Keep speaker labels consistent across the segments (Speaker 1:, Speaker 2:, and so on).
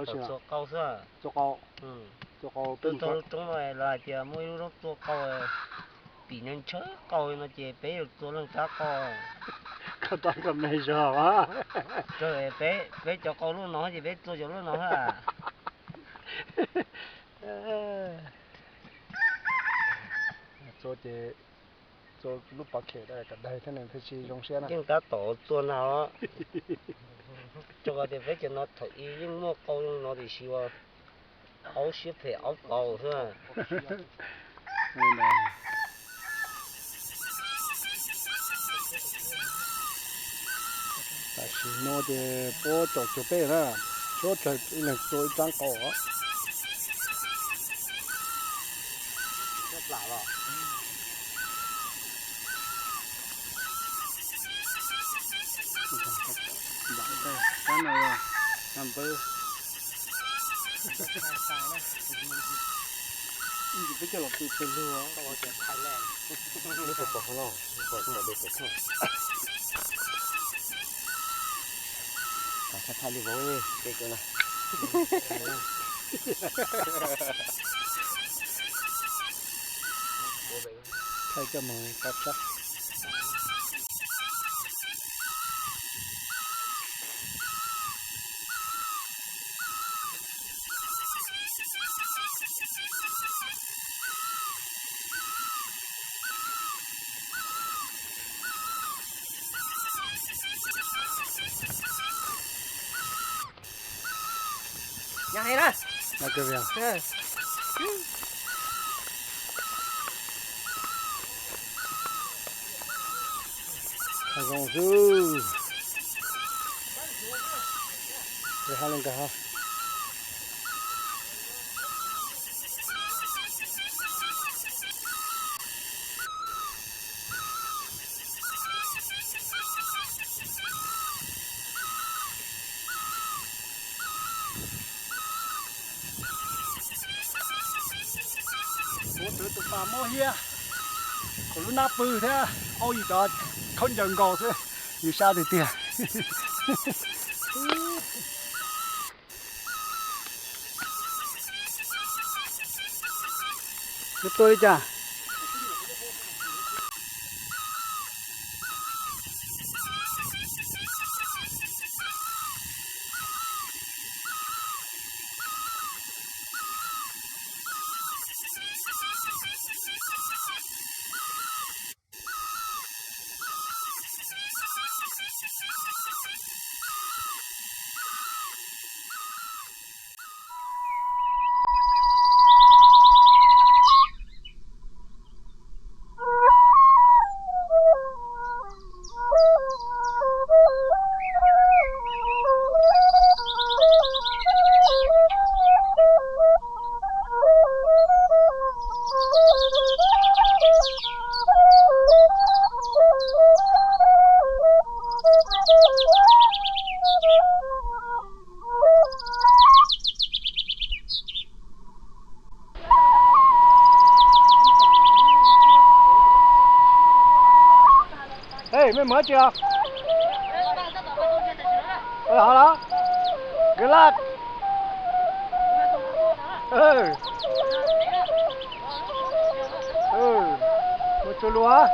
Speaker 1: 那都做高是吧？
Speaker 2: 做高，做高变
Speaker 1: 做种来那些没有那做高的，比人车高的那些别有做人家高的。
Speaker 2: เขาตอนก็ไม่ชอบอ่ะ
Speaker 1: 这别叫高路拿去，别做叫路拿哈。
Speaker 2: 做这做ลูกปลาเข็ดได้ก็ได้ท่านนึงที่ชี้ลงเสียนะ
Speaker 1: ยิ่งตาโตตัวหนาว做的别叫那头ยิ่ง莫高用那的希望，熬血配熬饱是吧？
Speaker 2: 但是那的波做就背了，做这一能做一张高啊。
Speaker 1: 这咋了？
Speaker 2: 干了呀，干杯。你不叫我背背路啊？
Speaker 1: 我觉得太累了。你不不好了，不这么多不错。他太厉害了，这个呢。
Speaker 2: 太这么高山。
Speaker 1: nhà này đó.
Speaker 2: Là cái gì à? Thằng con sư. Để hai lên cả ha. Tụi bà mua hia, còn lúc nắp bự thế, ôi gì đó, không dần gò thế, như sao thì tiền. Giúp tôi đi chà. Ê, mới mở chưa? Hả đó? Cái lát. Một chỗ lúa.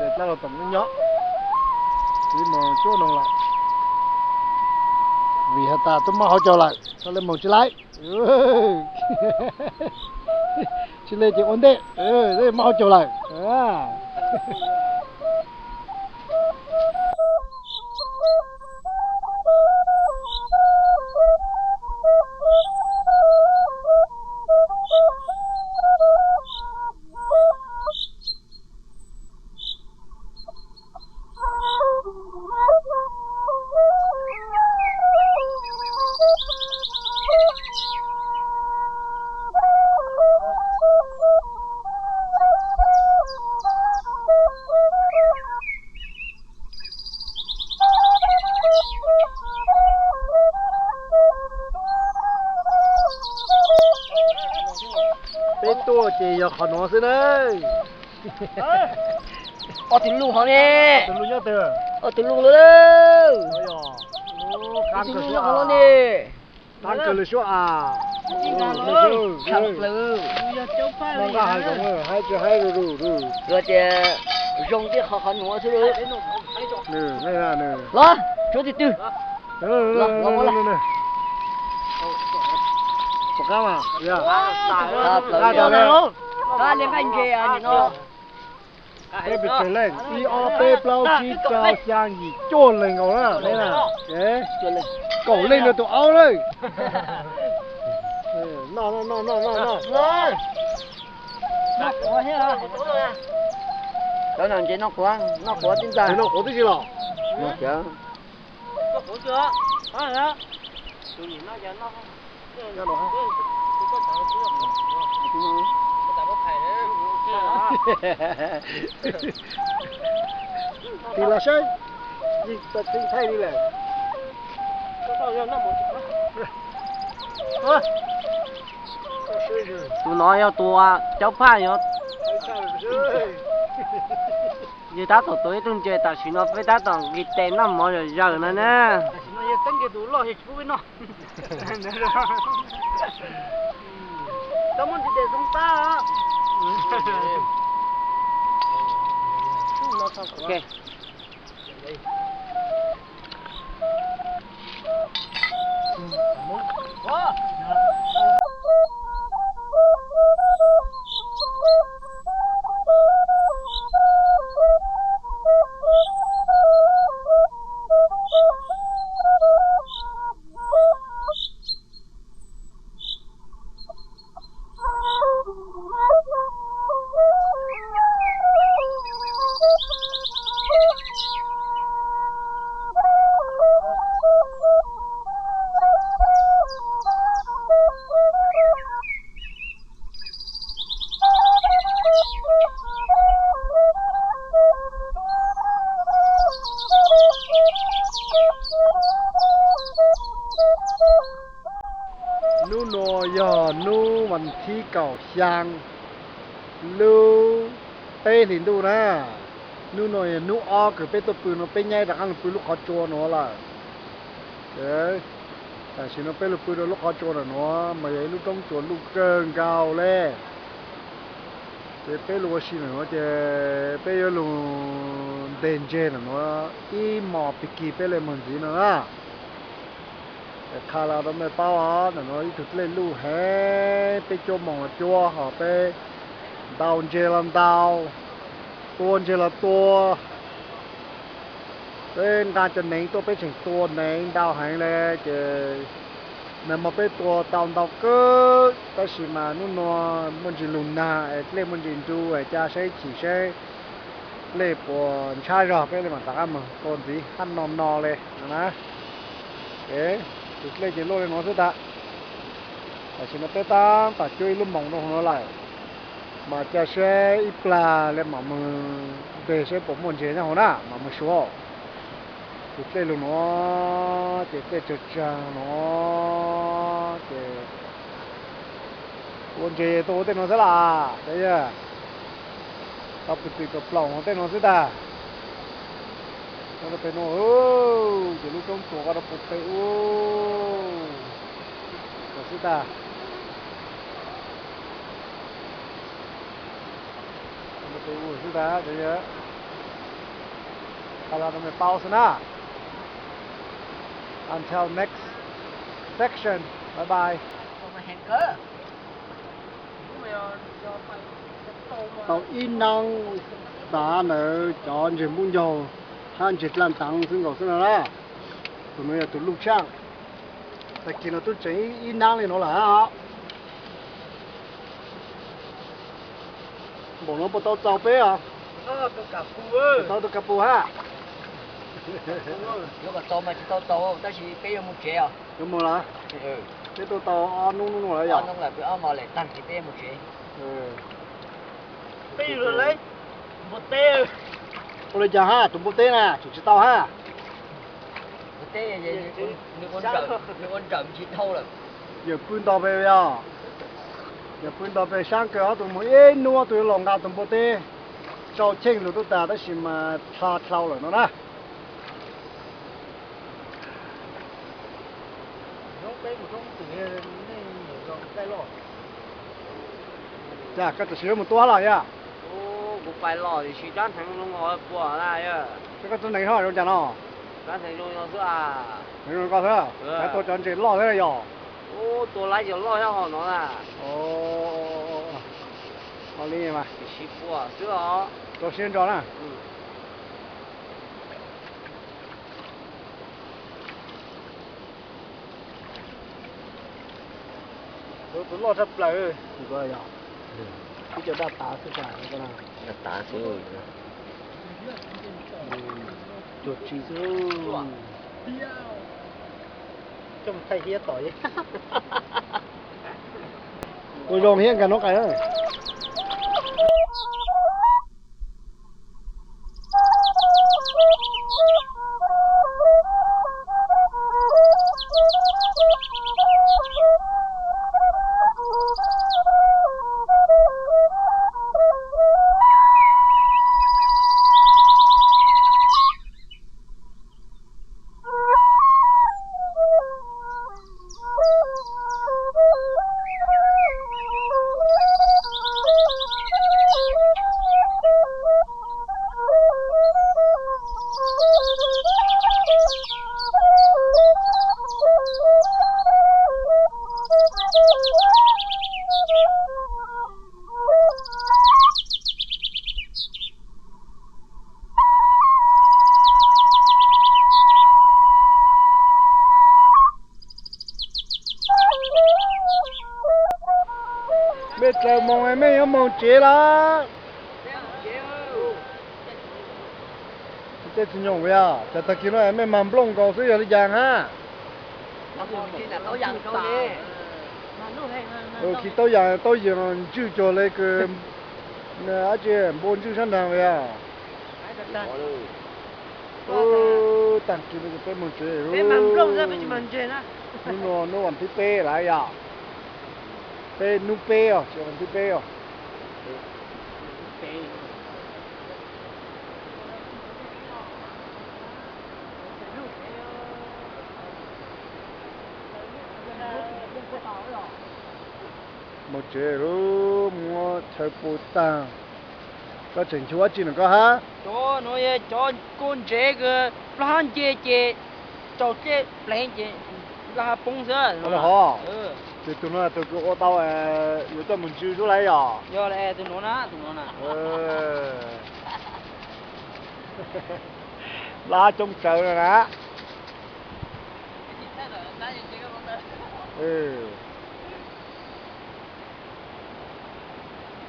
Speaker 2: Để ta là tầm nhỏ. Chỉ mà chỗ nông lại. Vì hạt ta tôi mau họ trở lại, tôi lên một chiếc lái, chiếc lên chỉ ổn định, đây mau trở lại, giờ khó nói thế đấy.
Speaker 3: Ở từ lùng hả nè?
Speaker 2: Từ lúc nhớ từ.
Speaker 3: Ở từ lùng luôn đó.
Speaker 2: Ôi giời. Căng
Speaker 3: Từ
Speaker 2: cơ
Speaker 3: lùng
Speaker 2: số
Speaker 3: hả
Speaker 2: à.
Speaker 3: nè?
Speaker 2: Căng cơ số à.
Speaker 3: Chẳng lừ.
Speaker 2: Mong ra hai giống rồi, hai rồi.
Speaker 3: Rồi thì dùng cái khó khăn nữa thôi.
Speaker 2: Nè, này là nè.
Speaker 3: Lo, chỗ thì tư.
Speaker 2: Nè. Một cái mà. Dạ.
Speaker 3: Ra
Speaker 2: đó
Speaker 3: đó. Ra lên anh kia à nó.
Speaker 2: Đây bị trở lên. I O P bao chi cao sang gì chôn lên ngồi đó. Đây nè. Đấy. Cậu lên rồi tụi áo đấy. No.
Speaker 3: Đó là chỉ nó quá chính ra.
Speaker 2: Nó có cái gì nào?
Speaker 3: Nó chở.
Speaker 2: Cho nó. Thì là sao? Gì tập sinh thay đi này.
Speaker 1: tụi nó yêu tua cháu pha yêu như ta tổ tối tung chơi ta xin nó phải ta tòng cái tên nó mọi người giờ nữa nè ok
Speaker 2: Nu nọ giờ nu mình thi cầu sang lu tê thì nu nè nu nọ giờ nu o cứ bê tô pư nó bê nhai đặc ăn pư lúc khó chua nó là đấyแต่สิnó bê lúc pư lúc khó chua là nó mà vậy lúc trong chua lúc cơn cao lên thì bê lúc xí nó thì bê lúc đèn chê nó ý mò bị kỳ bê lên mình gì nữa khá là nó mới bao á nó ít chút lên lu hè bê cho mỏng chua họ bê đào chê làm đào tuôn chê là tua bên ta cho nén tôi bê chỉnh tua nén đào hành lên chứ nếu mà bê tua đào cơ ta chỉ mà nó mình chỉ lùn nà lên mình chỉ du cha sẽ chỉ sẽ lên bộ chai rồi bê lên mà ta ăn mà còn gì ăn no lên nè thế tụt lên chỉ lôi lên nó thôi ta, tại vì nó bé ta, ta chơi lúc mỏng nó lại, mà cha sẽ ít pla lên mà mình về sẽ bỏ món chế nhau nè, mà mình xóa, tụt lên luôn nó, chỉ cái chật chà nó, chỉ món chế tôi tên nó sẽ là, thấy chưa? Tập từ tập lòng tên nó sẽ ta. Nó tên nó chỉ lúc trong chỗ có một cái nó sẽ ta nó cái sẽ ta thế nhá kalau nó mới pause na until next section bye bye tàu in năng đã nở chọn chuyện buôn dầu han chết lan tăngซึ่งก็ซึ่งนะตัวนี้ตัวลูกช่างแต่กินเราตัวใจอีนางเลยเนาะล่ะฮะบอกน้องปตอเจ้าเป้อะตัวกับปูตัวกับปูฮะ
Speaker 3: lúc mà to mà chỉ to ta chỉ bây giờ một chế à
Speaker 2: 有冇啦 cáiตัวtàu ăn nung nung lại
Speaker 3: ăn là bữa mà lại tăng chỉ bây giờ một chế
Speaker 1: bây giờ lấy một tê
Speaker 2: tôi lấy giờ ha tụi bố té nè chỉ tao ha
Speaker 3: một chế gì nước ôn trầm chỉ thâu rồi
Speaker 2: giờ phun tao về à อย่าปืนต่อไปช่างเกลือตัวมือเอ้ยนัวตัวหลงกาตัวโปเต้เจ้าเช่งหรือตัวตาได้ชิมมาทาเท่าเลยเนาะนะ
Speaker 1: น้องเป็นน้องถึงนี่น้องได้หรอ
Speaker 2: จ้าก็จะเชื่อมันตัวอะไรอ่ะ
Speaker 1: โอ้กูไปหล่อที่ชีด้านทางลงหอปัวอะไรอ่ะ
Speaker 2: 这个真能好用讲喏，
Speaker 1: ด้านทางลง要是啊，
Speaker 2: 能用高头，还多讲这老的要。
Speaker 1: 哦，多来就老下好弄啦，
Speaker 2: 哦，好厉害嘛，
Speaker 1: 西部啊，是啊，
Speaker 2: 多先找呢。
Speaker 1: 嗯。
Speaker 2: 都老是不来，这个呀，比较大打是啥那个呢？
Speaker 1: 那打死我！
Speaker 2: 就记住。
Speaker 1: 这么太些导演。
Speaker 2: 我用现干哪个呀？bây giờ mong em mấy mong chế là chế chỉ nhung vậy à cho ta kia nói em mấy mắm bông cầu suy là giang ha khi tao giang chữ cho lấy cái ở trên bốn chữ sang đằng vậy à tặng kia bây giờ phải mong chế
Speaker 1: Bé mắm bông ra bây giờ mắm chế na.
Speaker 2: nó còn thích bê lại à bê nu bê à chỉ còn thích bê à một chế rồi mua chơi bột tang có chỉnh chúa chỉ được có hả
Speaker 1: Cho nó ye cho con chế cái lan chế cho chế lên chế là bông sơ.
Speaker 2: nó là ho
Speaker 1: Ừ.
Speaker 2: thì tụi nó tụi cô tao有专门揪出来呀
Speaker 1: Giờ lại tụi nó nè.
Speaker 2: lá trong chợ rồi nè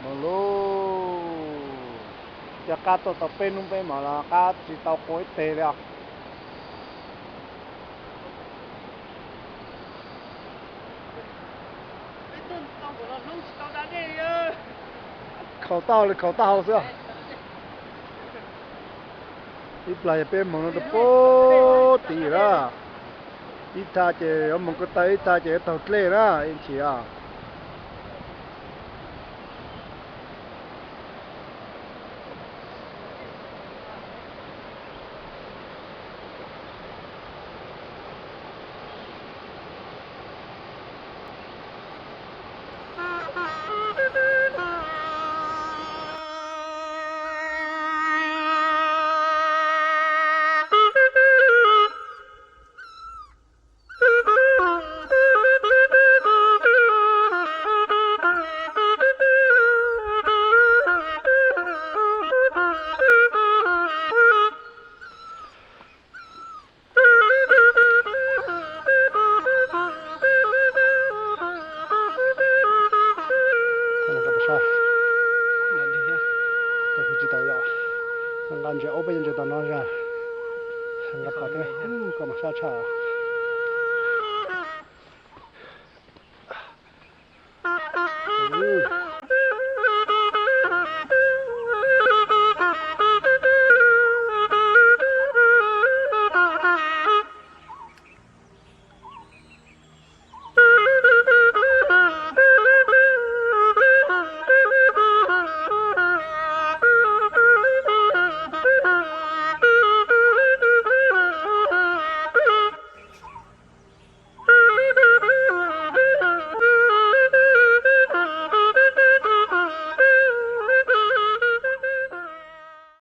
Speaker 2: mà lô giờ cá tao tập bên không bên mà là cá chỉ tao cối tê đấy khẩu tao sao ít lại bên mà nó được bố tí ra ít ta chế ở một cái tay ít ta chế tàu lê ra anh chị à感觉欧北人就到那儿，很个跑的，干嘛下车？